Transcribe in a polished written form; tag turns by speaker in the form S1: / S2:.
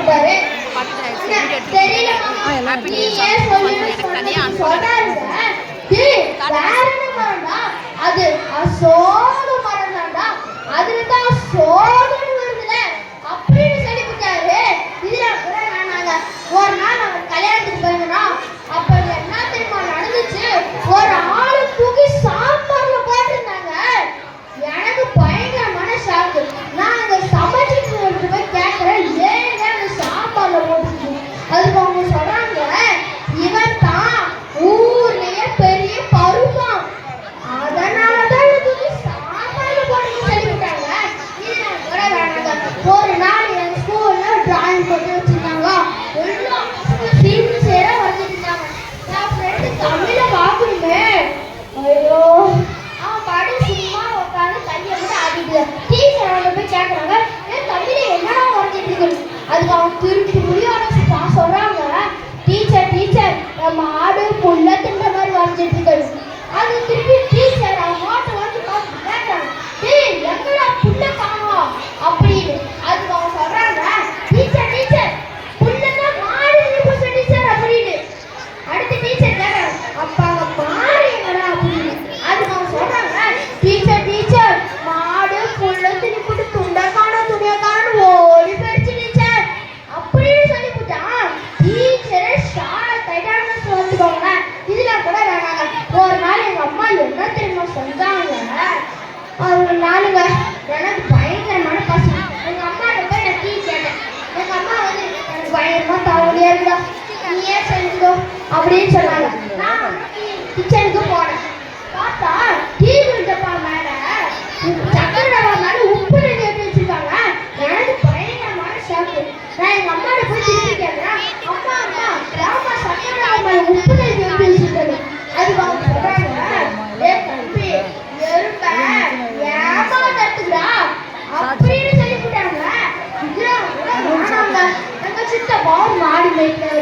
S1: பாரு தெரியல நீ ஏன் சொல்லாருங்க வேற என்ன மரம்டா அது அசோக மரம் தான்டா அதுல தான் சோகன்னு வருதுல அப்படின்னு சொல்லி கொடுத்தாரு. இதுல கூட நாங்க ஒரு நாள் நாங்க கல்யாணத்துக்கு போயிருந்தோம். அப்ப என்ன தெரியுமா நடந்துச்சு, ஒரு ஆளு தூக்கி சாம்பார்ல போட்டிருந்தாங்க. எனக்கு பயங்கரமான ஷாக்கு. நான் அங்க சமைச்சிட்டு போய் கேட்கிறேன் ஏன் அந்த சாம்பார்ல போட்டுருக்கு. அதுக்கு அவங்க சொல்றாங்க இவன் தான் ஊர்லயே பெரிய பருவம் அதனாலதான் தூக்கி சாம்பார்ல போட்டு சொல்லிவிட்டாங்க. இது கூட வேணாங்க. ஒரு நாள் என் ஸ்கூல்ல டிராயிங் போட்டு வச்சிருந்தாங்க. எல்லாம் சின்சியரா வரைஞ்சிட்டு இருந்தாங்க. என் ஃப்ரெண்டு தமிழ பார்க்கணுமே ஐயோ அவன் பாட்டு சும்மா உட்காந்து கையை விட்டு ஆடிட்டு டீச்சர் அவங்க போய் கேட்கறாங்க ஏன் தமிழ என்னடா வரைஞ்சிட்டு இருக்கு. அதுக்கு அவன் திருப்பி முடியோட சொல்றாங்க டீச்சர் டீச்சர் நம்ம ஆடு புல்ல தின்ற மாதிரி வரைஞ்சிட்டு இருக்கு. அது திருப்பி டீச்சர் அவன் மாட்டை வந்து பார்த்து கேட்கறாங்க டேய் எங்கடா புல்ல காணோம் அப்படின்னு. அதுக்கு அவன் சொல்றாங்க டீச்சர் டீச்சர் புல்லதான் மாடு நினைப்பு டீச்சர் அப்படின்னு. அடுத்த டீச்சர் கேட்கறாங்க அப்ப அங்க மாடு எங்கடா அப்படின்னு. அதுக்கு அவன் சொல்றாங்க டீச்சர் டீச்சர் மாடு புல்ல திணிப்புட்டு துண்டை காணும் துணியை காணும் ஓடி போயிடுச்சு டீச்சர் அப்படின்னு சொல்லி போட்டான். டீச்சரை ஷார கைடான வந்துக்கோங்க. இதுல கூட வேணாங்க. ஒரு நாள் எங்க அம்மா என்ன தெரியுமா செஞ்சாங்க, ஒரு நாளுங்க எனக்கு பயங்கரமான பசி. எங்க அம்மாட்ட போய் நான் டீ கேட்டேன். எங்க அம்மா வந்து எனக்கு பயங்கரமா தலைவலியா இருக்குதா நீயே செஞ்சுக்கோ அப்படின்னு சொன்னாங்க. நான் கிச்சனுக்கு போனேன். பார்த்தா டீ குடிச்சப்பா மேல சக்கரை டப்பா மேல உப்பு நெஞ்சு எடுத்து வச்சிருக்காங்க. எனக்கு பயங்கரமான ஷாக்கு. நான் எங்க அம்மாட்ட போய் திருப்பி கேட்கிறேன் அம்மா அம்மா ராமா சக்கரை டப்பா மேல உப்பு நெஞ்சு எடுத்து வச்சிருக்காங்க. அதுக்கு அவங்க சொல்றாங்க ஏ தம்பி எருப்ப ஏமாத்தட்டுக்குடா அப்படின்னு சொல்லி போட்டாங்க. எங்க சித்தப்பா மாடி மேய்க்கிறாரு.